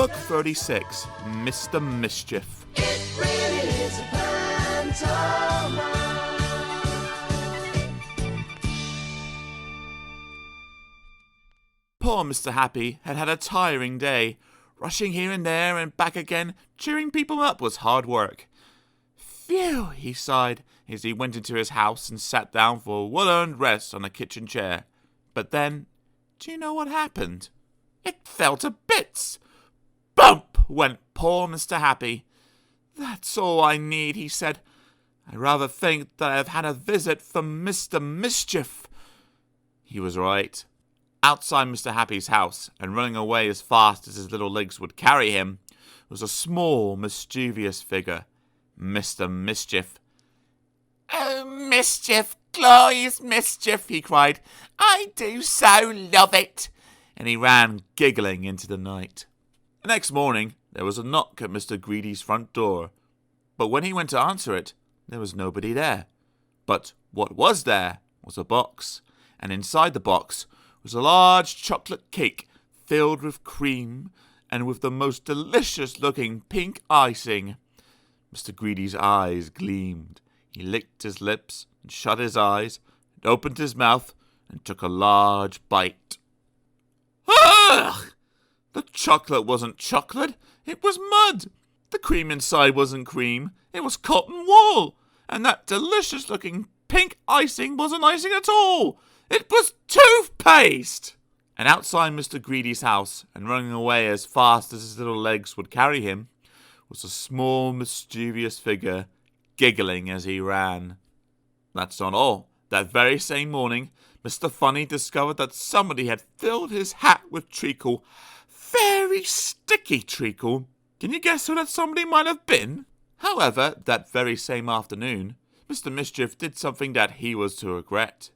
Book 36, Mr. Mischief. It really is a pantomime. Poor Mr. Happy had had a tiring day. Rushing here and there and back again, cheering people up was hard work. Phew, he sighed as he went into his house and sat down for a well-earned rest on a kitchen chair. But then, do you know what happened? It fell to bits. Bump went poor Mr. Happy. That's all I need, he said. I rather think that I have had a visit from Mr. Mischief. He was right. Outside Mr. Happy's house, and running away as fast as his little legs would carry him, was a small, mischievous figure, Mr. Mischief. "Oh, Mischief, glorious Mischief," he cried. "I do so love it." And he ran giggling into the night. The next morning, there was a knock at Mr. Greedy's front door. But when he went to answer it, there was nobody there. But what was there was a box, and inside the box was a large chocolate cake filled with cream and with the most delicious-looking pink icing. Mr. Greedy's eyes gleamed. He licked his lips and shut his eyes and opened his mouth and took a large bite. Ugh! The chocolate wasn't chocolate, it was mud. The cream inside wasn't cream, it was cotton wool. And that delicious-looking pink icing wasn't icing at all. It was toothpaste! And outside Mr. Greedy's house, and running away as fast as his little legs would carry him, was a small, mischievous figure, giggling as he ran. That's not all. That very same morning, Mr. Funny discovered that somebody had filled his hat with treacle. Very sticky treacle. Can you guess who that somebody might have been? However, that very same afternoon, Mr. Mischief did something that he was to regret.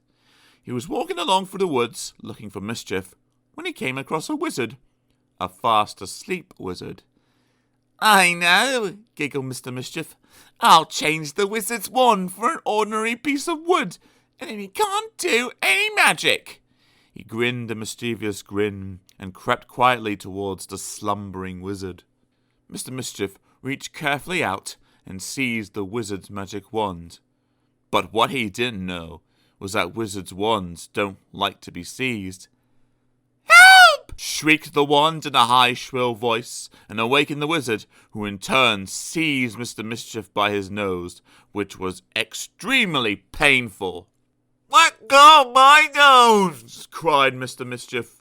He was walking along through the woods, looking for mischief, when he came across a wizard. A fast-asleep wizard. "I know," giggled Mr. Mischief. "I'll change the wizard's wand for an ordinary piece of wood, and then he can't do any magic." He grinned a mischievous grin and crept quietly towards the slumbering wizard. Mr. Mischief reached carefully out and seized the wizard's magic wand. But what he didn't know was that wizards' wands don't like to be seized. "Help!" shrieked the wand in a high, shrill voice, and awakened the wizard, who in turn seized Mr. Mischief by his nose, which was extremely painful. "Let go of my nose!" cried Mr. Mischief.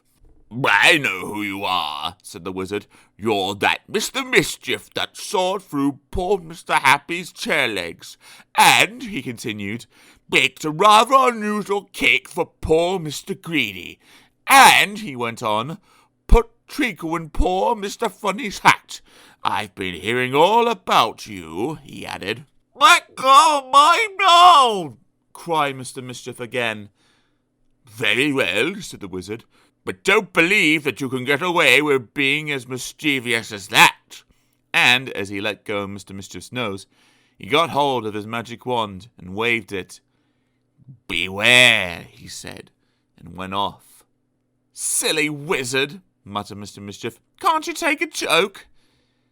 "I know who you are," said the wizard. "You're that Mr. Mischief that sawed through poor Mr. Happy's chair legs. And," he continued, "baked a rather unusual cake for poor Mr. Greedy. And," he went on, "put treacle in poor Mr. Funny's hat. I've been hearing all about you," he added. "Let go of my nose!" cried Mr. Mischief again. "Very well," said the wizard, "but don't believe that you can get away with being as mischievous as that." And, as he let go of Mr. Mischief's nose, he got hold of his magic wand and waved it. "Beware," he said, and went off. "Silly wizard," muttered Mr. Mischief. "Can't you take a joke?"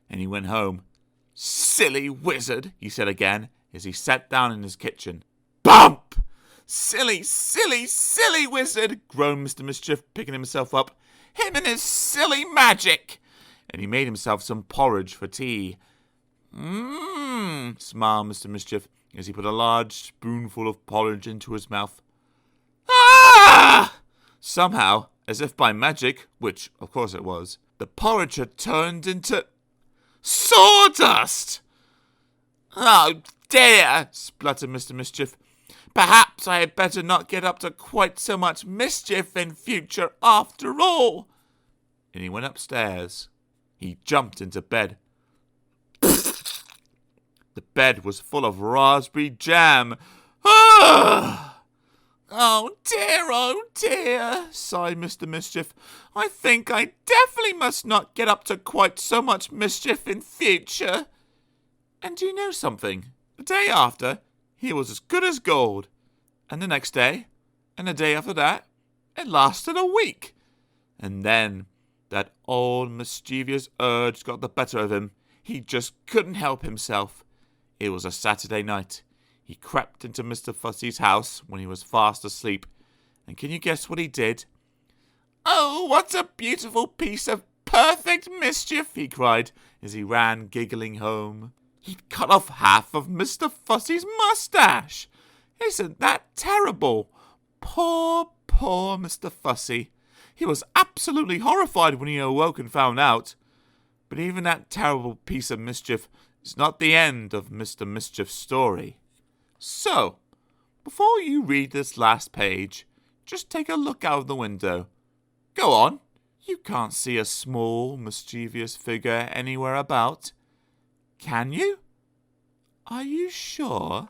And he went home. "Silly wizard," he said again, as he sat down in his kitchen. Bump! "Silly, silly, silly wizard," groaned Mr. Mischief, picking himself up. "Him and his silly magic." And he made himself some porridge for tea. Smiled Mr. Mischief, as he put a large spoonful of porridge into his mouth. "Ah!" Somehow, as if by magic, which of course it was, the porridge had turned into sawdust. "Oh dear," spluttered Mr. Mischief. "Perhaps I had better not get up to quite so much mischief in future after all." And he went upstairs. He jumped into bed. The bed was full of raspberry jam. "Ah! Oh dear," sighed Mr. Mischief. "I think I definitely must not get up to quite so much mischief in future." And do you know something? The day after, he was as good as gold. And the next day, and the day after that, it lasted a week. And then That old mischievous urge got the better of him. He just couldn't help himself. It was a Saturday night. He crept into Mr. Fussy's house when he was fast asleep. And can you guess what he did? "Oh, what a beautiful piece of perfect mischief!" he cried as he ran giggling home. He'd cut off half of Mr. Fussy's mustache. Isn't that terrible? Poor Mr. Fussy. He was absolutely horrified when he awoke and found out. But even that terrible piece of mischief is not the end of Mr. Mischief's story. So, before you read this last page, just take a look out of the window. Go on. You can't see a small, mischievous figure anywhere about. Can you? Are you sure?